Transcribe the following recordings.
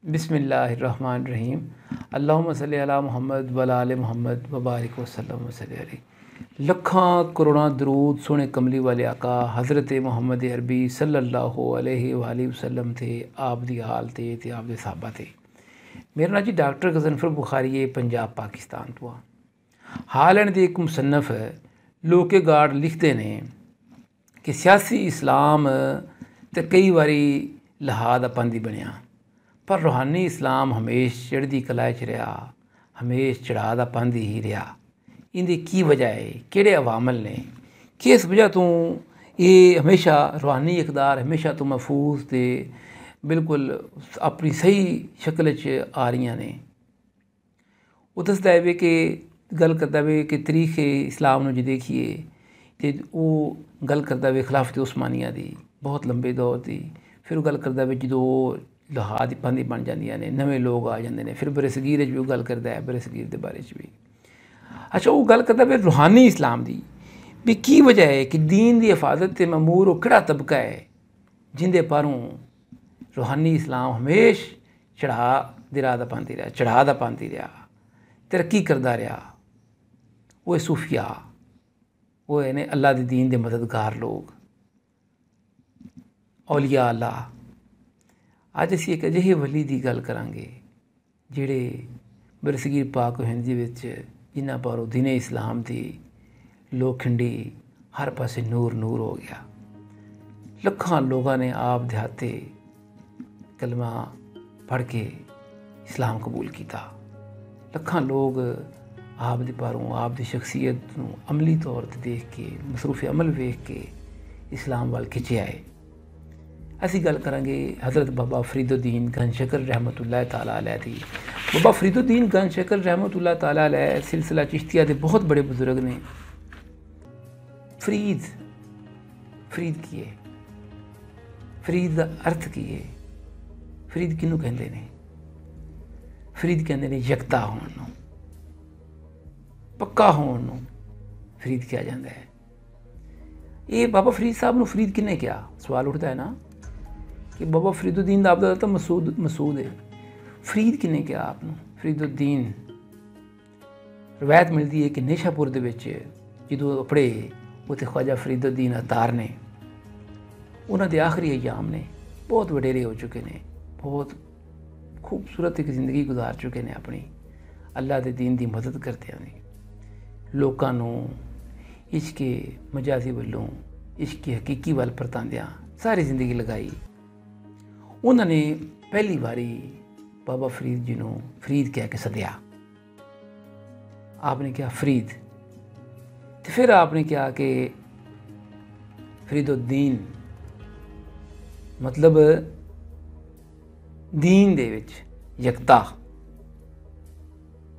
बिस्मिल्लाहिर्रहमानिर्रहीम। अल्लाहुम्मा सल्ली अला मुहम्मद व अला आले मुहम्मद व बारिक वसल्लम वसल्लम अलैहि। लखां करोड़ां दरूद सोने कमली वाले आका हज़रत मुहम्मद अरबी सल्लल्लाहु अलैहि वसल्लम थे, आप दी हाल ते आप दे सहाबा थे। मेरा नाम जी डॉक्टर गज़नफ़र बुखारी है, पंजाब पाकिस्तान तो। हालैंड दे एक मुसन्नफ लोके गार्ड लिखते ने कि सियासी इस्लाम ते कई बारी लहा दा पांदी बनिया, पर रूहानी इस्लाम हमेश चढ़दी कला च रहा, हमेश चढ़ा दा पांदी ही रहा। इंदी की वजह है, केड़े अवामल ने, किस वजह तो ये हमेशा रूहानी इकदार हमेशा तो महफूज ते बिल्कुल अपनी सही शक्ल च आ रही ने। वो दसदा है कि गल करता है कि तरीख इस्लाम जो देखिए तो वो गल करता है खिलाफत उस्मानिया दी बहुत लंबे दौर की। फिर गल करता है जो लहा दी पांदी बन जांदियां ने, नवे लोग आ जाते हैं। फिर बरसगीर भी गल करता है, बरसगीर के बारे भी। अच्छा, वो गल करता है रूहानी इस्लाम की भी की वजह है कि दीन की हिफाजत से ममूर वो किड़ा तबका है जिंदे परों रूहानी इस्लाम हमेश चढ़ा दिरा दा पांदी रहा, चढ़ा दा पांदी रहा, तरक्की करता रहा। वो सूफिया, वो है ने अल्लाह के दीन के मददगार लोग, औलिया अल्लाह। अज असी एक अजिहे वली की गल करांगे जिहड़े बरसगीर पाक हिंद विच जिन्हां पर दीने इस्लाम की लोखंडी हर पासे नूर नूर हो गया। लखां लोगों ने आप देहाते कलमा पढ़ के इस्लाम कबूल किया। लखां लोग आप दे पारों आप दी शख्सियत नूं अमली तौर पर देख के, मसरूफ़ अमल वेख के इस्लाम वाल खिंचे आए। असी गल करांगे हज़रत बाबा फरीदुद्दीन गंजशकर रहमतुल्लाह ताला अलैह दी। बाबा फरीदुद्दीन गंजशकर रहमतुल्लाह ताला अलैह सिलसिला चिश्तिया के बहुत बड़े बुजुर्ग ने। फरीद की है, फरीद का अर्थ की है, फरीद किनू कहते हैं? फरीद कहते हैं यकता होने नूं, पक्का होने नूं फरीद कहा जाता है। ये बाबा फरीद साहब नूं फरीद किन्ने कहा? सवाल उठता है ना कि बाबा फरीदुद्दीन दा तो मसूद है, फरीद किन्ने कहा आपनूं? फरीदुद्दीन रवायत मिलती है कि नेशापुर दे विच जदों अपड़े उत्थे ख्वाजा फरीदुद्दीन अतार ने, उन्हां दे आखिरी अयाम ने, बहुत वडेरे हो चुके ने, बहुत खूबसूरत एक जिंदगी गुजार चुके ने अपनी अल्लाह दे दीन की मदद करते हैं। लोगों नूं इश्के मजाजी वल्लों इश्के हकीकी वाल परतांदियां सारी जिंदगी लगाई। उन्होंने पहली बारी बाबा फरीद जी नूं फरीद कह के सदिया। आपने कहा फरीद, तो फिर आपने कहा कि फरीदुद्दीन मतलब दीन दे विच यकता।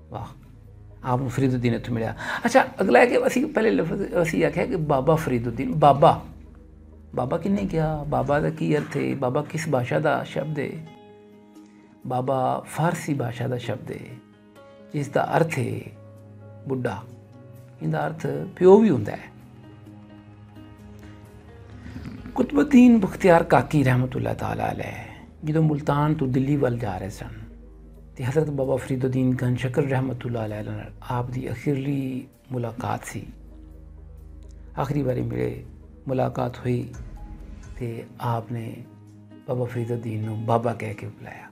वाह, आप फरीदुद्दीन इत्थों मिलिया। अच्छा, अगला है कि असी पहले लफ्ज़ असी आख्या कि बाबा फरीदुद्दीन। बाबा किन्ने कहा? बाबा का की अर्थ है? बाबा किस भाषा का शब्द है? बाबा फारसी भाषा का शब्द है जिसका अर्थ है बुढ़ा। इनका अर्थ प्यो भी होंदा है। कुतुबुद्दीन बख्तियार काकी रहमतुल्लाह ताला अलैह जो मुल्तान तो दिल्ली वाल जा रहे सन तो हज़रत बाबा फरीदुद्दीन गंजशकर रहमतुल्लाह अलैह आप दी आखिरी मुलाकात सी। आखिरी बारी मिले, मुलाकात हुई तो आपने बाबा फरीदुद्दीन नूं बाबा कह के बुलाया।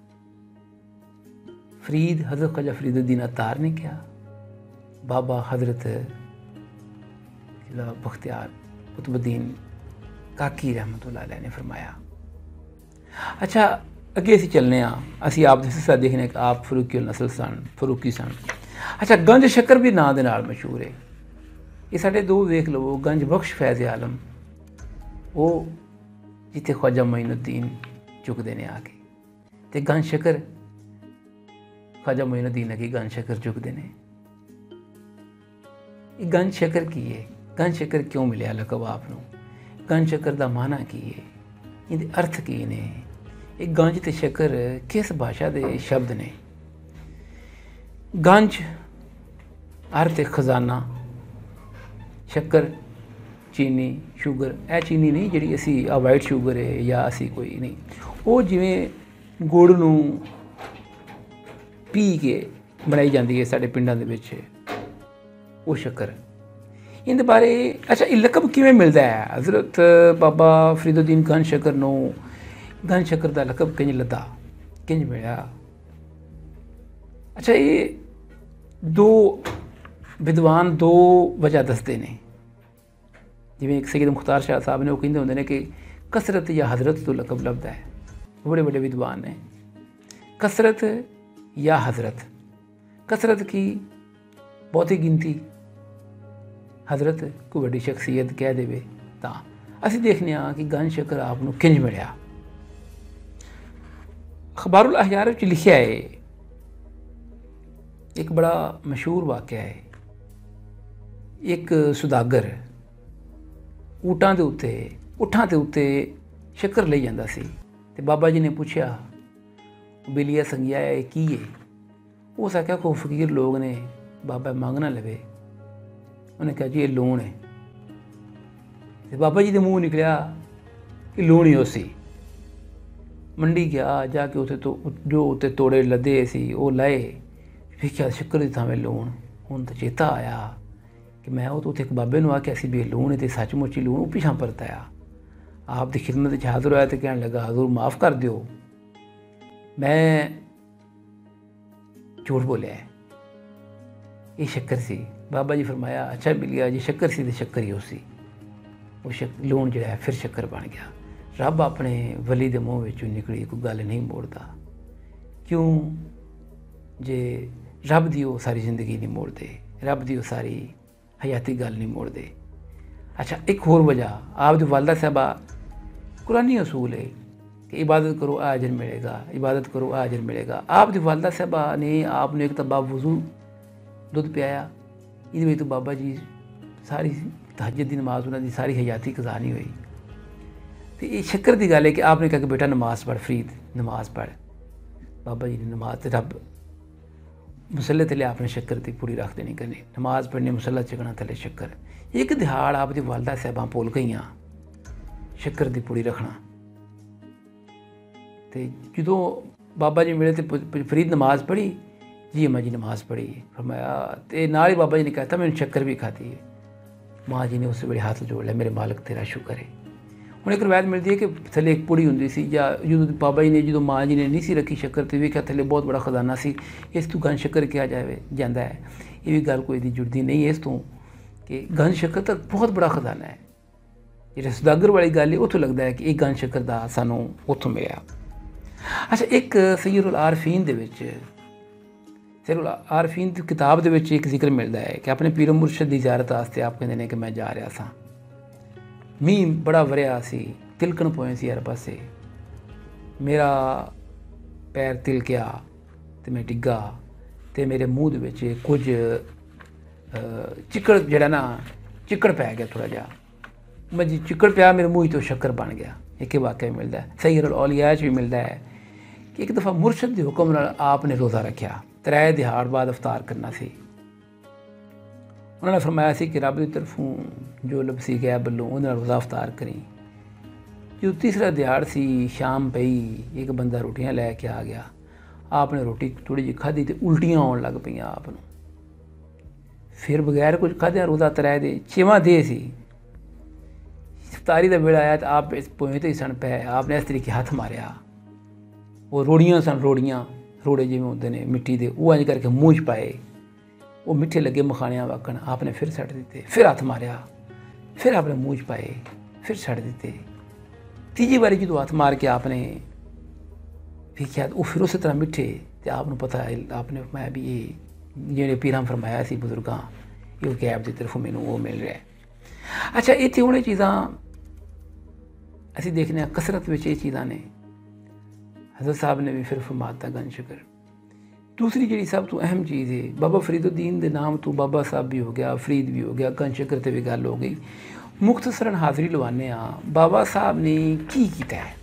फरीद हज़रत ख्वाजा फरीदुद्दीन अतार ने कहा, बाबा हज़रत बख्तियार कुतुबुद्दीन काकी रहमतुल्लाह अलैह ने फरमाया। अच्छा, अगे असी चलने असी आप सिलसिला देखने कि आप फरूकी नस्ल सन, फरूकी सन। अच्छा, गंजशकर भी नां दे नाल मशहूर है। ये साढ़े दो वेख लवो, गंज बख्श फैज़ आलम वो जिथे ख्वाजा मोइनुद्दीन चुकते हैं आके, तो गंजशकर ख्वाजा मोइनुद्दीन अगे गंजशकर चुकते हैं। ये गंजशकर की है? गंजशकर क्यों मिले लकब आपनूं? गंजशकर का माना की है? इहदे अर्थ की ने? एक गंज ते शकर किस भाषा के शब्द ने? गंज अर्थ है खजाना, शक्कर चीनी, शुगर। यह चीनी नहीं जी असी वाइट शुगर है या असी कोई नहीं, वो जिमें गुड़ नूं ਪੀ ਕੇ ਬਣਾਈ ਜਾਂਦੀ ਹੈ ਸਾਡੇ ਪਿੰਡਾਂ ਦੇ ਵਿੱਚ ਉਹ ਸ਼ੱਕਰ। ਇਹਦੇ ਬਾਰੇ ਅੱਛਾ ਇਹ ਲਕਬ ਕਿਵੇਂ ਮਿਲਦਾ ਹੈ? ਹਜ਼ਰਤ ਬਾਬਾ ਫਰੀਦੁੱਦੀਨ ਗੰਜ ਸ਼ੱਕਰ ਨੂੰ ਗੰਜ ਸ਼ੱਕਰ ਦਾ ਲਕਬ ਕਿੰਝ ਲੱਦਾ, ਕਿੰਝ ਮਿਲਿਆ? ਅੱਛਾ ਇਹ ਦੋ ਵਿਦਵਾਨ ਦੋ ਵਜ੍ਹਾ ਦੱਸਦੇ ਨੇ। ਜਿਵੇਂ ਇੱਕ ਸੈਯਦ ਮੁਖਤਾਰ ਸ਼ਾਹ ਸਾਹਿਬ ਨੇ ਉਹ ਕਹਿੰਦੇ ਹੁੰਦੇ ਨੇ ਕਿ ਕਸਰਤ ਜਾਂ ਹਜ਼ਰਤ ਤੋਂ ਲਕਬ ਲੱਭਦਾ ਹੈ। ਬੜੇ ਬੜੇ ਵਿਦਵਾਨ ਨੇ। ਕਸਰਤ ਜਾਂ ਹਜ਼ਰਤ, ਕਸਰਤ ਕੀ ਬਹੁਤੀ ਗਿਣਤੀ, ਹਜ਼ਰਤ ਕੋਈ ਵੱਡੀ ਸ਼ਖਸੀਅਤ ਕਹਿ ਦੇਵੇ ਤਾਂ। ਅਸੀਂ ਦੇਖਦੇ ਹਾਂ ਕਿ ਗੰਜ ਸ਼ੱਕਰ ਆਪ ਨੂੰ ਕਿੰਝ ਮਿਲਿਆ। ਅਖਬਾਰੁਲ ਅਹਯਾਰ ਵਿੱਚ ਲਿਖਿਆ ਹੈ ਇੱਕ ਬੜਾ ਮਸ਼ਹੂਰ ਵਾਕਿਆ ਹੈ। ਇੱਕ ਸੁਦਾਗਰ ਊਠਾਂ ਦੇ ਉੱਤੇ ਸ਼ੱਕਰ ਲਈ ਜਾਂਦਾ ਸੀ ਅਤੇ ਬਾਬਾ ਜੀ ਨੇ ਪੁੱਛਿਆ ਬਿਲੀਆ ਸੰਗਿਆ ਇਹ ਕੀ ਹੈ? ਉਸ ਆਖਿਆ ਕੋਈ ਫਕੀਰ ਲੋਕ ਨੇ, ਬਾਬਾ ਮੰਗ ਨਾ ਲਵੇ। ਉਹਨੇ ਕਿਹਾ ਜੀ ਇਹ ਲੂਣ ਹੈ। ਅਤੇ ਬਾਬਾ ਜੀ ਦੇ ਮੂੰਹ ਨਿਕਲਿਆ ਕਿ ਲੂਣ ਹੀ ਉਹ ਸੀ। ਮੰਡੀ ਗਿਆ, ਜਾ ਕੇ ਉੱਥੇ ਤੋਂ ਜੋ ਉੱਤੇ ਤੋੜੇ ਲੱਦੇ ਸੀ ਉਹ ਲਾਏ, ਵੇਖਿਆ ਸ਼ੱਕਰ ਦੀ ਥਾਵੇਂ ਲੂਣ। ਹੁਣ ਤਾਂ ਚੇਤਾ ਆਇਆ ਕਿ ਮੈਂ ਉਹ ਤੋਂ ਉੱਥੇ ਇੱਕ ਬਾਬੇ ਨੂੰ ਆਖਿਆ ਸੀ ਵੀ ਇਹ ਲੂਣ ਹੈ ਅਤੇ ਸੱਚਮੁੱਚ ਹੀ ਲੂਣ। ਉਹ ਪਿਛਾਂ ਪਰਤ ਆਇਆ, ਆਪ ਦੀ ਖਿਦਮਤ ਵਿੱਚ ਹਾਜ਼ਰ ਹੋਇਆ ਅਤੇ ਕਹਿਣ ਲੱਗਾ ਹਜ਼ੂਰ ਮਾफ़ ਕਰ ਦਿਓ, ਮੈਂ ਝੂਠ ਬੋਲਿਆ ਹੈ, ਇਹ ਸ਼ੱਕਰ ਸੀ। ਬਾਬਾ ਜੀ ਫਰਮਾਇਆ ਅੱਛਾ ਮਿਲਿਆ ਜੇ ਸ਼ੱਕਰ ਸੀ ਤਾਂ ਸ਼ੱਕਰ ਹੀ ਉਹ ਸੀ। ਉਹ ਲੂਣ ਜਿਹੜਾ ਹੈ ਫਿਰ ਸ਼ੱਕਰ ਬਣ ਗਿਆ। ਰੱਬ ਆਪਣੇ ਵਲੀ ਦੇ ਮੂੰਹ ਵਿੱਚੋਂ ਨਿਕਲੀ ਕੋਈ ਗੱਲ ਨਹੀਂ ਮੋੜਦਾ। ਕਿਉਂ? ਜੇ ਰੱਬ ਦੀ ਉਹ ਸਾਰੀ ਜ਼ਿੰਦਗੀ ਨਹੀਂ ਮੋੜਦੇ, ਰੱਬ ਦੀ ਉਹ ਸਾਰੀ ਹਯਾਤੀ ਗੱਲ ਨਹੀਂ ਮੋੜਦੇ। ਅੱਛਾ ਇੱਕ ਹੋਰ ਵਜ੍ਹਾ, ਆਪ ਦੀ ਵਾਲਦਾ ਸਾਹਿਬਾ ਕੁਰਾਨੀ ਅਸੂਲ ਹੈ ਕਿ ਇਬਾਦਤ ਕਰੋ ਆ ਅਜਰ ਮਿਲੇਗਾ, ਇਬਾਦਤ ਕਰੋ ਆ ਅਜਰ ਮਿਲੇਗਾ। ਆਪ ਦੀ ਵਾਲਦਾ ਸਾਹਿਬਾ ਨੇ ਆਪ ਨੂੰ ਇੱਕ ਤਾਂ ਬਾਵਜ਼ੂ ਦੁੱਧ ਪਿਆਇਆ। ਇਹਦੇ ਵਿੱਚ ਤਾਂ ਬਾਬਾ ਜੀ ਸਾਰੀ ਤਹੱਜਦ ਦੀ ਨਮਾਜ਼ ਉਹਨਾਂ ਦੀ ਸਾਰੀ ਹਯਾਤੀ ਕਜ਼ਾ ਨਹੀਂ ਹੋਈ। ਅਤੇ ਇਹ ਸ਼ੱਕਰ ਦੀ ਗੱਲ ਹੈ ਕਿ ਆਪ ਨੇ ਕਿਹਾ ਕਿ ਬੇਟਾ ਨਮਾਜ਼ ਪੜ੍ਹ, ਫਰੀਦ ਨਮਾਜ਼ ਪੜ੍ਹ। ਬਾਬਾ ਜੀ ਨੇ ਨਮਾਜ਼ ਤੇ ਰੱਬ ਮੁਸੱਲੇ ਥੱਲੇ ਆਪਣੇ ਸ਼ੱਕਰ ਦੀ ਪੂਰੀ ਰੱਖ ਦੇਣੀ ਕਰਨੀ, ਨਮਾਜ਼ ਪੜ੍ਹਨੀ ਮੁਸੱਲਾ ਚੱਕਣਾ ਥੱਲੇ ਸ਼ੱਕਰ। ਇੱਕ ਦਿਹਾੜ ਆਪ ਦੀ ਵਾਲਦਾ ਸਾਹਿਬਾਂ ਭੁੱਲ ਗਈਆਂ ਸ਼ੱਕਰ ਦੀ ਪੂਰੀ ਰੱਖਣਾ। ਅਤੇ ਜਦੋਂ ਬਾਬਾ ਜੀ ਮਿਲੇ ਅਤੇ ਫਰੀਦ ਨਮਾਜ਼ ਪੜ੍ਹੀ, ਜੀ ਅੰਮਾ ਜੀ ਨਮਾਜ਼ ਪੜ੍ਹੀ। ਫਰਮਾਇਆ ਅਤੇ ਨਾਲ ਹੀ ਬਾਬਾ ਜੀ ਨੇ ਕਹਿਤਾ ਮੈਨੂੰ ਸ਼ੱਕਰ ਵੀ ਖਾਤੀ ਹੈ। ਮਾਂ ਜੀ ਨੇ ਉਸ ਵੇਲੇ ਹੱਥ ਜੋੜ ਲਿਆ, ਮੇਰੇ ਮਾਲਕ ਤੇਰਾ ਸ਼ੁਕਰ ਹੈ। ਹੁਣ ਇੱਕ ਰਵਾਇਤ ਮਿਲਦੀ ਹੈ ਕਿ ਥੱਲੇ ਇੱਕ ਪੁੜੀ ਹੁੰਦੀ ਸੀ, ਜਾਂ ਜਦੋਂ ਬਾਬਾ ਜੀ ਨੇ ਜਦੋਂ ਮਾਂ ਜੀ ਨੇ ਨਹੀਂ ਸੀ ਰੱਖੀ ਸ਼ੱਕਰ ਅਤੇ ਵੇਖਿਆ ਥੱਲੇ ਬਹੁਤ ਬੜਾ ਖਜ਼ਾਨਾ ਸੀ, ਇਸ ਤੋਂ ਗੰਜ ਸ਼ੱਕਰ ਕਿਹਾ ਜਾਂਦਾ ਹੈ। ਇਹ ਵੀ ਗੱਲ ਕੋਈ ਦੀ ਜੁੜਦੀ ਨਹੀਂ ਇਸ ਤੋਂ ਕਿ ਗੰਜ ਸ਼ੱਕਰ ਤਾਂ ਬਹੁਤ ਬੜਾ ਖਜ਼ਾਨਾ ਹੈ। ਜਿਹੜੇ ਸੁਦਾਗਰ ਵਾਲੀ ਗੱਲ ਹੈ ਉੱਥੋਂ ਲੱਗਦਾ ਹੈ ਕਿ ਇਹ ਗੰਜ ਸ਼ੱਕਰ ਦਾ ਸਾਨੂੰ ਉੱਥੋਂ ਮਿਲਿਆ। ਅੱਛਾ ਇੱਕ ਸਈਰੁਲ ਆਰਫੀਨ ਦੇ ਵਿੱਚ, ਸਈਰੁਲ ਆਰਫੀਨ ਦੀ ਕਿਤਾਬ ਦੇ ਵਿੱਚ ਇੱਕ ਜ਼ਿਕਰ ਮਿਲਦਾ ਹੈ ਕਿ ਆਪਣੇ ਪੀਰ ਮੁਰਸ਼ਦ ਦੀ ਜ਼ਿਆਰਤ ਵਾਸਤੇ ਆਪ ਕਹਿੰਦੇ ਨੇ ਕਿ ਮੈਂ ਜਾ ਰਿਹਾ ਸਾਂ। ਮੀਂਹ ਬੜਾ ਵਰਿਆ ਸੀ, ਤਿਲਕਣ ਪਏ ਸੀ ਹਰ ਪਾਸੇ। ਮੇਰਾ ਪੈਰ ਤਿਲਕਿਆ ਅਤੇ ਮੈਂ ਡਿੱਗਾ ਅਤੇ ਮੇਰੇ ਮੂੰਹ ਦੇ ਵਿੱਚ ਕੁਝ ਚਿੱਕੜ ਜਿਹੜਾ ਨਾ ਚਿੱਕੜ ਪੈ ਗਿਆ ਥੋੜ੍ਹਾ ਜਿਹਾ। ਮੈਂ ਜੀ ਚਿੱਕੜ ਪਿਆ ਮੇਰੇ ਮੂੰਹ ਤੋਂ ਸ਼ੱਕਰ ਬਣ ਗਿਆ। ਇੱਕ ਵਾਕਿਆ ਮਿਲਦਾ ਸਈਰੁਲ ਔਲੀਆ 'ਚ ਵੀ ਮਿਲਦਾ ਹੈ ਕਿ ਇੱਕ ਦਫਾ ਮੁਰਸ਼ਦ ਦੇ ਹੁਕਮ ਨਾਲ ਆਪ ਨੇ ਰੋਜ਼ਾ ਰੱਖਿਆ, 3 ਦਿਹਾੜ ਬਾਅਦ ਅਫਤਾਰ ਕਰਨਾ ਸੀ। ਉਹਨਾਂ ਨੇ ਫਰਮਾਇਆ ਸੀ ਕਿ ਰੱਬ ਦੀ ਤਰਫੋਂ ਜੋ ਲਬਸੀ ਗਿਆ ਵੱਲੋਂ ਉਹਦੇ ਨਾਲ ਰੋਜ਼ਾ ਅਫਤਾਰ ਕਰੀ। ਜਦੋਂ ਤੀਸਰਾ ਦਿਹਾੜ ਸੀ, ਸ਼ਾਮ ਪਈ, ਇੱਕ ਬੰਦਾ ਰੋਟੀਆਂ ਲੈ ਕੇ ਆ ਗਿਆ। ਆਪ ਨੇ ਰੋਟੀ ਥੋੜ੍ਹੀ ਜਿਹੀ ਖਾਧੀ ਅਤੇ ਉਲਟੀਆਂ ਆਉਣ ਲੱਗ ਪਈਆਂ ਆਪ ਨੂੰ। ਫਿਰ ਬਗੈਰ ਕੁਝ ਖਾਧਿਆਂ ਰੋਜ਼ਾ 3 ਦੇ 6ਵਾਂ ਦੇ ਸੀ। ਇਫਤਾਰੀ ਦਾ ਵੇਲਾ ਆਇਆ ਤਾਂ ਆਪ ਇਸ ਪੋਏ 'ਤੇ ਹੀ ਸਣ ਪਏ। ਆਪ ਨੇ ਇਸ ਤਰੀਕੇ ਹੱਥ ਮਾਰਿਆ। ਉਹ ਰੋੜੀਆਂ ਸਨ, ਰੋੜੇ ਜਿਵੇਂ ਹੁੰਦੇ ਨੇ ਮਿੱਟੀ ਦੇ, ਉਹ ਇੰਝ ਕਰਕੇ ਮੂੰਹ 'ਚ ਪਾਏ। ਉਹ ਮਿੱਠੇ ਲੱਗੇ ਮਖਾਣਿਆਂ ਵਾਕਣ। ਆਪ ਨੇ ਫਿਰ ਛੱਡ ਦਿੱਤੇ। ਫਿਰ ਹੱਥ ਮਾਰਿਆ, ਫਿਰ ਆਪਣੇ ਮੂੰਹ 'ਚ ਪਾਏ, ਫਿਰ ਛੱਡ ਦਿੱਤੇ। ਤੀਜੀ ਵਾਰੀ ਜਦੋਂ ਹੱਥ ਮਾਰ ਕੇ ਆਪ ਨੇ ਵੇਖਿਆ ਉਹ ਫਿਰ ਉਸੇ ਤਰ੍ਹਾਂ ਮਿੱਠੇ। ਅਤੇ ਆਪ ਨੂੰ ਪਤਾ ਆਪ ਨੇ ਫਰਮਾਇਆ ਵੀ ਇਹ ਜਿਹੜੇ ਪੀਰਾਂ ਫਰਮਾਇਆ ਸੀ ਬਜ਼ੁਰਗਾਂ, ਇਹ ਗੈਬ ਦੀ ਤਰਫੋਂ ਮੈਨੂੰ ਉਹ ਮਿਲ ਰਿਹਾ। ਅੱਛਾ ਇੱਥੇ ਹੁਣ ਇਹ ਚੀਜ਼ਾਂ ਅਸੀਂ ਦੇਖਦੇ ਹਾਂ ਕਸਰਤ ਵਿੱਚ ਇਹ ਚੀਜ਼ਾਂ ਨੇ। ਹਜ਼ਰਤ ਸਾਹਿਬ ਨੇ ਵੀ ਫਿਰ ਫਰਮਾਤਾ ਗੰਜ ਸ਼ੱਕਰ। ਦੂਸਰੀ ਜਿਹੜੀ ਸਭ ਤੋਂ ਅਹਿਮ ਚੀਜ਼ ਹੈ, ਬਾਬਾ ਫਰੀਦੁੱਦੀਨ ਦੇ ਨਾਮ ਤੋਂ ਬਾਬਾ ਸਾਹਿਬ ਵੀ ਹੋ ਗਿਆ, ਫਰੀਦ ਵੀ ਹੋ ਗਿਆ, ਗੰਜ ਸ਼ੱਕਰ 'ਤੇ ਵੀ ਗੱਲ ਹੋ ਗਈ। ਮੁਖਤਸਰਨ ਹਾਜ਼ਰੀ ਲਵਾਉਂਦੇ ਹਾਂ। ਬਾਬਾ ਸਾਹਿਬ ਨੇ ਕੀ ਕੀਤਾ ਹੈ?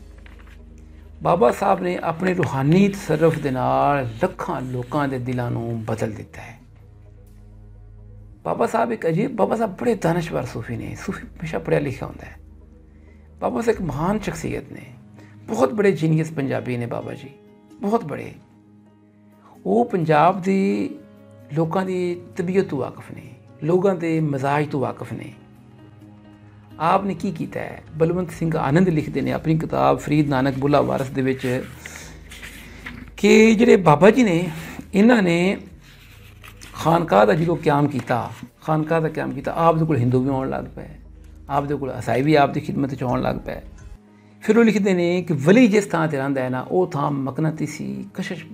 ਬਾਬਾ ਸਾਹਿਬ ਨੇ ਆਪਣੇ ਰੂਹਾਨੀ ਤਸਰਫ ਦੇ ਨਾਲ ਲੱਖਾਂ ਲੋਕਾਂ ਦੇ ਦਿਲਾਂ ਨੂੰ ਬਦਲ ਦਿੱਤਾ ਹੈ। ਬਾਬਾ ਸਾਹਿਬ ਇੱਕ ਅਜੀਬ, ਬਾਬਾ ਸਾਹਿਬ ਬੜੇ ਦਾਨਸ਼ਵਰ ਸੂਫੀ ਨੇ। ਸੂਫੀ ਹਮੇਸ਼ਾ ਪੜ੍ਹਿਆ ਲਿਖਿਆ ਹੁੰਦਾ ਹੈ। ਬਾਬਾ ਸਾਹਿਬ ਇੱਕ ਮਹਾਨ ਸ਼ਖਸੀਅਤ ਨੇ, ਬਹੁਤ ਬੜੇ ਜੀਨੀਅਸ ਪੰਜਾਬੀ ਨੇ ਬਾਬਾ ਜੀ, ਬਹੁਤ ਬੜੇ। ਉਹ ਪੰਜਾਬ ਦੇ ਲੋਕਾਂ ਦੀ ਤਬੀਅਤ ਤੋਂ ਵਾਕਫ ਨੇ, ਲੋਕਾਂ ਦੇ ਮਜ਼ਾਜ ਤੋਂ ਵਾਕਫ ਨੇ। ਆਪ ਨੇ ਕੀ ਕੀਤਾ ਹੈ, ਬਲਵੰਤ ਸਿੰਘ ਆਨੰਦ ਲਿਖਦੇ ਨੇ ਆਪਣੀ ਕਿਤਾਬ ਫਰੀਦ ਨਾਨਕ ਬੁੱਲਾ ਵਾਰਸ ਦੇ ਵਿੱਚ ਕਿ ਜਿਹੜੇ ਬਾਬਾ ਜੀ ਨੇ ਇਹਨਾਂ ਨੇ ਖਾਨਕਾਹ ਦਾ ਜਦੋਂ ਕਿਆਮ ਕੀਤਾ, ਖਾਨਕਾਹ ਦਾ ਕਿਆਮ ਕੀਤਾ, ਆਪ ਦੇ ਕੋਲ ਹਿੰਦੂ ਵੀ ਆਉਣ ਲੱਗ ਪਏ, ਆਪ ਦੇ ਕੋਲ ਈਸਾਈ ਵੀ ਆਪ ਦੀ ਖਿਦਮਤ 'ਚ ਆਉਣ ਲੱਗ ਪਏ। ਫਿਰ ਉਹ ਲਿਖਦੇ ਨੇ ਕਿ ਵਲੀ ਜਿਸ ਥਾਂ 'ਤੇ ਰਹਿੰਦਾ ਹੈ ਨਾ, ਉਹ ਥਾਂ ਮਕਨਾਤੀਸੀ ਕਸ਼ਿਸ਼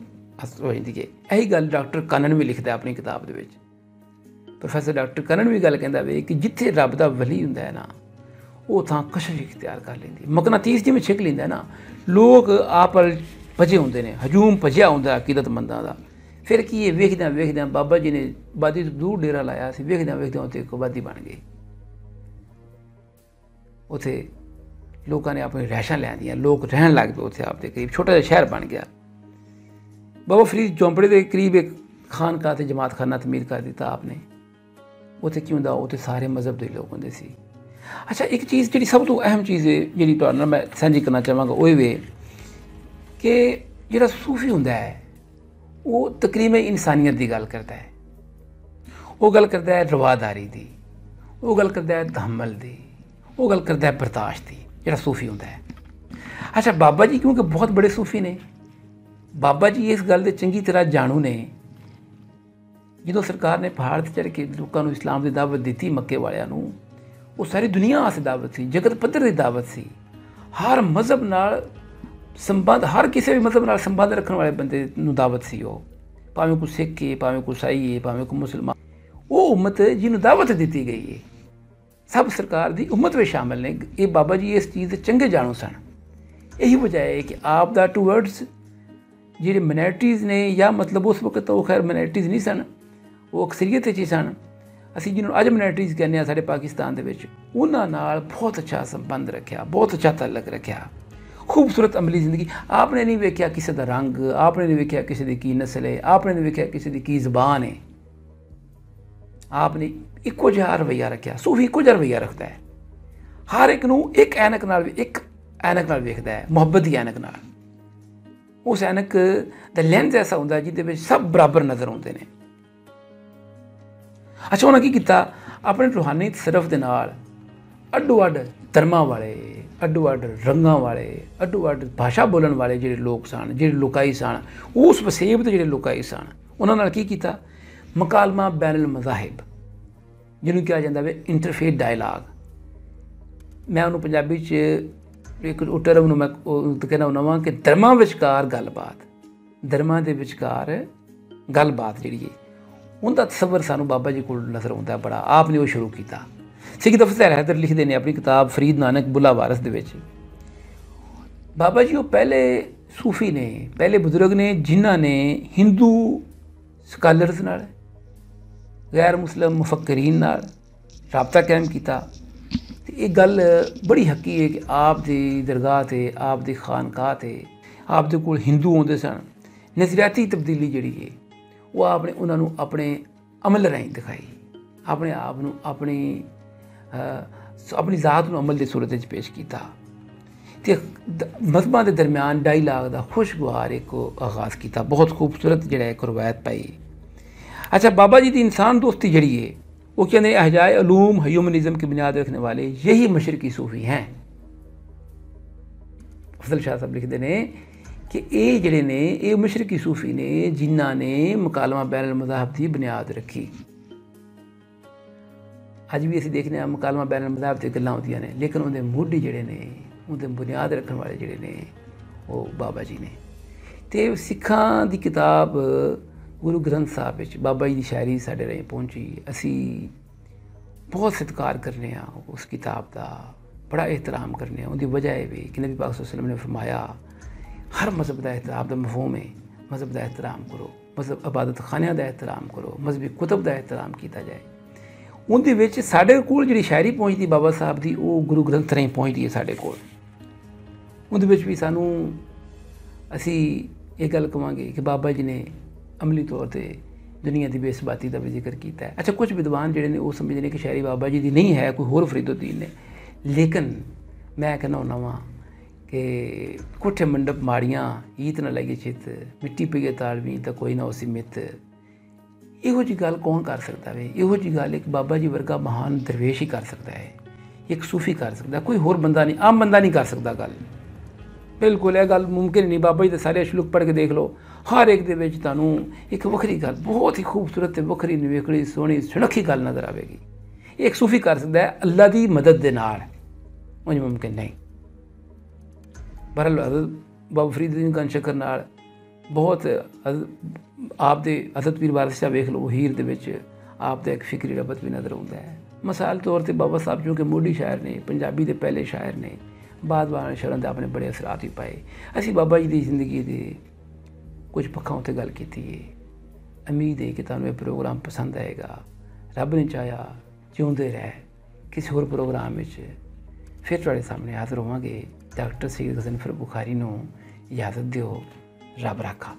ਹੋ ਜਾਂਦੀ ਹੈ। ਇਹੀ ਗੱਲ ਡਾਕਟਰ ਕਨਨ ਵੀ ਲਿਖਦਾ ਆਪਣੀ ਕਿਤਾਬ ਦੇ ਵਿੱਚ। ਪ੍ਰੋਫੈਸਰ ਡਾਕਟਰ ਕਨਨ ਵੀ ਗੱਲ ਕਹਿੰਦਾ ਵੇ ਕਿ ਜਿੱਥੇ ਰੱਬ ਦਾ ਵਲੀ ਹੁੰਦਾ ਹੈ ਨਾ, ਉਹ ਥਾਂ ਕਸ਼ਿਸ਼ ਇਖਤਿਆਰ ਕਰ ਲੈਂਦੀ। ਮਕਨਾਤੀਸ ਜਿਵੇਂ ਛਿੱਕ ਲੈਂਦਾ ਨਾ, ਲੋਕ ਆਪ ਭਜੇ ਹੁੰਦੇ ਨੇ, ਹਜੂਮ ਭਜਿਆ ਹੁੰਦਾ ਅਕੀਦਤਮੰਦਾਂ ਦਾ। ਫਿਰ ਕੀ ਇਹ ਵੇਖਦਿਆਂ ਵੇਖਦਿਆਂ ਬਾਬਾ ਜੀ ਨੇ ਵਾਦੀ ਤੋਂ ਦੂਰ ਡੇਰਾ ਲਾਇਆ ਸੀ, ਵੇਖਦਿਆਂ ਵੇਖਦਿਆਂ ਉੱਥੇ ਇੱਕ ਵਾਦੀ ਬਣ ਗਈ। ਉੱਥੇ ਲੋਕਾਂ ਨੇ ਆਪਣੀ ਰਿਹਾਇਸ਼ਾਂ ਲਿਆਂਦੀਆਂ, ਲੋਕ ਰਹਿਣ ਲੱਗ ਪਏ ਉੱਥੇ, ਆਪ ਦੇ ਕਰੀਬ ਛੋਟਾ ਜਿਹਾ ਸ਼ਹਿਰ ਬਣ ਗਿਆ। ਬਾਬਾ ਫਰੀਦ ਚੌਂਪੜੇ ਦੇ ਕਰੀਬ ਇੱਕ ਖਾਨਕਾਹ ਤੇ ਜਮਾਤਖਾਨਾ ਤਮੀਰ ਕਰ ਦਿੱਤਾ ਆਪ ਨੇ। ਉੱਥੇ ਕੀ ਹੁੰਦਾ, ਉੱਥੇ ਸਾਰੇ ਮਜ਼ਹਬ ਦੇ ਲੋਕ ਹੁੰਦੇ ਸੀ। ਅੱਛਾ, ਇੱਕ ਚੀਜ਼ ਜਿਹੜੀ ਸਭ ਤੋਂ ਅਹਿਮ ਚੀਜ਼ ਹੈ ਜਿਹੜੀ ਤੁਹਾਡੇ ਨਾਲ ਮੈਂ ਸਾਂਝੀ ਕਰਨਾ ਚਾਹਾਂਗਾ, ਉਹ ਇਹ ਵੇ ਕਿ ਜਿਹੜਾ ਸੂਫੀ ਹੁੰਦਾ ਹੈ ਉਹ ਤਕਰੀਬਨ ਇਨਸਾਨੀਅਤ ਦੀ ਗੱਲ ਕਰਦਾ ਹੈ। ਉਹ ਗੱਲ ਕਰਦਾ ਹੈ ਰਵਾਦਾਰੀ ਦੀ, ਉਹ ਗੱਲ ਕਰਦਾ ਹੈ ਤਹਮਲ ਦੀ, ਉਹ ਗੱਲ ਕਰਦਾ ਹੈ ਬਰਦਾਸ਼ਤ ਦੀ, ਜਿਹੜਾ ਸੂਫੀ ਹੁੰਦਾ ਹੈ। ਅੱਛਾ, ਬਾਬਾ ਜੀ ਕਿਉਂਕਿ ਬਹੁਤ ਬੜੇ ਸੂਫੀ ਨੇ, ਬਾਬਾ ਜੀ ਇਸ ਗੱਲ ਦੇ ਚੰਗੀ ਤਰ੍ਹਾਂ ਜਾਣੂ ਨੇ। ਜਦੋਂ ਸਰਕਾਰ ਨੇ ਪਹਾੜ 'ਤੇ ਚੜ੍ਹ ਕੇ ਲੋਕਾਂ ਨੂੰ ਇਸਲਾਮ ਦੀ ਦਾਵਤ ਦਿੱਤੀ, ਮੱਕੇ ਵਾਲਿਆਂ ਨੂੰ, ਉਹ ਸਾਰੀ ਦੁਨੀਆ ਵਾਸਤੇ ਦਾਵਤ ਸੀ, ਜਗਤ ਪੱਧਰ ਦੀ ਦਾਵਤ ਸੀ। ਹਰ ਮਜ਼ਹਬ ਨਾਲ ਸੰਬੰਧ, ਹਰ ਕਿਸੇ ਵੀ ਮਜ਼ਹਬ ਨਾਲ ਸੰਬੰਧ ਰੱਖਣ ਵਾਲੇ ਬੰਦੇ ਨੂੰ ਦਾਵਤ ਸੀ ਉਹ, ਭਾਵੇਂ ਕੋਈ ਸਿੱਖ ਹੈ, ਭਾਵੇਂ ਕੋਈ ਈਸਾਈ ਹੈ, ਭਾਵੇਂ ਕੋਈ ਮੁਸਲਮਾਨ। ਉਹ ਉਮਤ ਜਿਹਨੂੰ ਦਾਵਤ ਦਿੱਤੀ ਗਈ ਹੈ, ਸਭ ਸਰਕਾਰ ਦੀ ਉਮਤ ਵਿੱਚ ਸ਼ਾਮਿਲ ਨੇ। ਇਹ ਬਾਬਾ ਜੀ ਇਸ ਚੀਜ਼ ਦੇ ਚੰਗੇ ਜਾਣੂ ਸਨ। ਇਹੀ ਵਜ੍ਹਾ ਹੈ ਕਿ ਆਪ ਦਾ ਟੂਵਰਡਸ ਜਿਹੜੇ ਮਾਈਨੋਰਟੀਜ਼ ਨੇ, ਜਾਂ ਮਤਲਬ ਉਸ ਵਕਤ ਉਹ ਖੈਰ ਮਾਈਨੋਰਟੀਜ਼ ਨਹੀਂ ਸਨ, ਉਹ ਅਕਸਰੀਅਤ 'ਚ ਹੀ ਸਨ। ਅਸੀਂ ਜਿਹਨੂੰ ਅੱਜ ਮਾਈਨੋਰਟੀਜ਼ ਕਹਿੰਦੇ ਹਾਂ ਸਾਡੇ ਪਾਕਿਸਤਾਨ ਦੇ ਵਿੱਚ, ਉਹਨਾਂ ਨਾਲ ਬਹੁਤ ਅੱਛਾ ਸੰਬੰਧ ਰੱਖਿਆ, ਬਹੁਤ ਅੱਛਾ ਤਾਲੁਕ ਰੱਖਿਆ, ਖੂਬਸੂਰਤ ਅਮਲੀ ਜ਼ਿੰਦਗੀ। ਆਪ ਨੇ ਨਹੀਂ ਵੇਖਿਆ ਕਿਸੇ ਦਾ ਰੰਗ, ਆਪ ਨੇ ਨਹੀਂ ਵੇਖਿਆ ਕਿਸੇ ਦੀ ਕੀ ਨਸਲ ਹੈ, ਆਪ ਨੇ ਨਹੀਂ ਵੇਖਿਆ ਕਿਸੇ ਦੀ ਕੀ ਜ਼ਬਾਨ ਹੈ। ਆਪ ਨੇ ਇੱਕੋ ਜਿਹਾ ਰਵੱਈਆ ਰੱਖਿਆ। ਸੂਫੀ ਇੱਕੋ ਜਿਹਾ ਰਵੱਈਆ ਰੱਖਦਾ ਹੈ, ਹਰ ਇੱਕ ਨੂੰ ਇੱਕ ਐਨਕ ਨਾਲ ਵੇਖਦਾ ਹੈ, ਮੁਹੱਬਤ ਦੀ ਐਨਕ ਨਾਲ। ਉਸ ਐਨਕ ਦਾ ਲੈਂਸ ਐਸਾ ਹੁੰਦਾ ਜਿਹਦੇ ਵਿੱਚ ਸਭ ਬਰਾਬਰ ਨਜ਼ਰ ਆਉਂਦੇ ਨੇ। ਅੱਛਾ, ਉਹਨਾਂ ਕੀ ਕੀਤਾ, ਆਪਣੇ ਰੂਹਾਨੀ ਤਸਰਫ ਦੇ ਨਾਲ ਅੱਡੋ ਅੱਡ ਧਰਮਾਂ ਵਾਲੇ, ਅੱਡੋ ਅੱਡ ਰੰਗਾਂ ਵਾਲੇ, ਅੱਡੋ ਅੱਡ ਭਾਸ਼ਾ ਬੋਲਣ ਵਾਲੇ ਜਿਹੜੇ ਲੋਕ ਸਨ, ਜਿਹੜੇ ਲੋਕਾਈ ਸਨ, ਉਸ ਵਸੇਬ ਦੇ ਜਿਹੜੇ ਲੋਕਾਈ ਸਨ, ਉਹਨਾਂ ਨਾਲ ਕੀ ਕੀਤਾ, ਮਕਾਲਮਾ ਬੈਨ ਅਲ ਮਜ਼ਾਹਿਬ, ਜਿਹਨੂੰ ਕਿਹਾ ਜਾਂਦਾ ਵੇ ਇੰਟਰਫੇਥ ਡਾਇਲਾਗ। ਮੈਂ ਉਹਨੂੰ ਪੰਜਾਬੀ 'ਚ ਇੱਕ ਉਹ ਟਰਮ ਨੂੰ ਮੈਂ ਕਹਿਣਾ ਹੁੰਦਾ ਕਿ ਧਰਮਾਂ ਵਿਚਕਾਰ ਗੱਲਬਾਤ, ਧਰਮਾਂ ਦੇ ਵਿਚਕਾਰ ਗੱਲਬਾਤ ਜਿਹੜੀ ਹੈ, ਉਹਦਾ ਤਸੱਵਰ ਸਾਨੂੰ ਬਾਬਾ ਜੀ ਕੋਲ ਨਜ਼ਰ ਆਉਂਦਾ ਬੜਾ। ਆਪ ਨੇ ਉਹ ਸ਼ੁਰੂ ਕੀਤਾ। ਸਿੱਖ ਦਫਤਰ ਹੈਦਰ ਲਿਖਦੇ ਨੇ ਆਪਣੀ ਕਿਤਾਬ ਫਰੀਦ ਨਾਨਕ ਬੁੱਲਾ ਵਾਰਸ ਦੇ ਵਿੱਚ, ਬਾਬਾ ਜੀ ਉਹ ਪਹਿਲੇ ਸੂਫੀ ਨੇ, ਪਹਿਲੇ ਬਜ਼ੁਰਗ ਨੇ ਜਿਨ੍ਹਾਂ ਨੇ ਹਿੰਦੂ ਸਕਾਲਰਸ ਨਾਲ, ਗੈਰ ਮੁਸਲਿਮ ਮੁਫੱਕਰੀਨ ਨਾਲ ਰਾਬਤਾ ਕਾਇਮ ਕੀਤਾ। ਅਤੇ ਇਹ ਗੱਲ ਬੜੀ ਹੱਕੀ ਹੈ ਕਿ ਆਪ ਦੀ ਦਰਗਾਹ 'ਤੇ, ਆਪ ਦੀ ਖਾਨਕਾਹ 'ਤੇ, ਆਪ ਦੇ ਕੋਲ ਹਿੰਦੂ ਆਉਂਦੇ ਸਨ। ਨਜ਼ਰਿਆਤੀ ਤਬਦੀਲੀ ਜਿਹੜੀ ਹੈ ਉਹ ਆਪ ਨੇ ਉਹਨਾਂ ਨੂੰ ਆਪਣੇ ਅਮਲ ਰਾਹੀਂ ਦਿਖਾਈ, ਆਪਣੇ ਆਪ ਨੂੰ ਆਪਣੀ ਜ਼ਾਤ ਨੂੰ ਅਮਲ ਦੀ ਸੂਰਤ ਵਿੱਚ ਪੇਸ਼ ਕੀਤਾ। ਅਤੇ ਮਜ਼ਹਬਾਂ ਦੇ ਦਰਮਿਆਨ ਡਾਇਲਾਗ ਦਾ ਖੁਸ਼ਗਵਾਰ ਇੱਕ ਆਗਾਜ਼ ਕੀਤਾ। ਬਹੁਤ ਖੂਬਸੂਰਤ ਜਿਹੜਾ ਇੱਕ ਰਵਾਇਤ ਪਾਈ। अच्छा, बाबा जी की इंसान दोस्ती जड़ी है वो कहते हैं अहजाए उलूम ह्यूमनिज़म की बुनियाद रखने वाले यही मशरकी सूफी हैं। अफजल शाह साहब लिखते हैं कि ये जड़े ने ये मशरकी सूफी ने जिन्हों ने मुकालमा बैन अल मज़ाहब की बुनियाद रखी। अज भी असीं देखने मुकालमा बैन अल मज़ाहब से गल्लां होंदियां ने, लेकिन उनके मोढी जड़े ने, उनके बुनियाद रखने वाले जड़े ने वो बाबा जी ने। तो सिखां दी किताब गुरु ग्रंथ साहब विच बाबा जी की शायरी साढ़े राਹੀਂ पहुंची। असी बहुत सत्कार करने उस किताब का, बड़ा एहतराम करने। उनकी वजह है भी कि नबी पाक सल्लल्लाहु अलैहि वसल्लम ने फरमाया हर मज़हब का एहतराम का मफहूम है, मज़हब का एहतराम करो, मज़हब इबादत खानियां का एहतराम करो, मजहबी कुतब का एहतराम किया जाए। उनके विच साढ़े कोल जिहड़ी शायरी पहुंचती बाबा साहब की वो गुरु ग्रंथ राਹੀਂ पहुंचती है साढ़े कोल। उनके विच भी सानू असी ये गल कहांगे कि बाबा जी ने अमली तौर पर दुनिया की बेसबाती का भी जिक्र किया है। अच्छा, कुछ विद्वान जोड़े ने वो समझते हैं कि शायरी बाबा जी की नहीं है, कोई होर फरीदुद्दीन ने। लेकिन मैं कहना होना वा कि कोठे मंडप माड़ियाँ ईत न लगे चित, मिट्टी पीए तालवी तो कोई ना उसी मित। ਇਹੋ जी गल कौन कर सकता है? ਇਹੋ जी गल एक बाबा जी वर्गा महान दरवेश ही कर सकता है, एक सूफी कर सकता, कोई होर बंदा नहीं, आम बंदा नहीं कर सकता गल। बिल्कुल यह गल मुमकिन नहीं। बाबा जी के सारे श्लोक पढ़ के देख लो, हर एक दे विच तुहानूं एक वखरी गल, बहुत ही खूबसूरत वखरी निवेकड़ी सोहनी सुनखी गल नज़र आएगी। एक सूफी कर सकता है अल्लाह की मदद के नाल, उंज मुमकिन नहीं। बहरहाल बाबा फरीदुद्दीन गंज शकर नाल बहुत आप दे हज़रत पीर वारिस शाह वेख लो, हीर दे विच आप दा एक फिक्री रबत भी नज़र आता है। मिसाल तौर पर बाबा साहब जो कि मोढ़ी शायर ने, पंजाबी के पहले शायर ने, बाद वाले शहरों के अपने बड़े असरात भी पाए। असी बाबा जी की जिंदगी के कुछ पक्षों उत्ते गल की है। उम्मीद है कि तुहानूं यह प्रोग्राम पसंद आएगा। रब ने चाहा जिउंदे रह किसी होर प्रोग्राम में फिर तुहाडे सामने हाज़र होवांगे। डॉक्टर सैयद गज़नफ़र बुखारी नूं इजाज़त दिओ। रब राखा।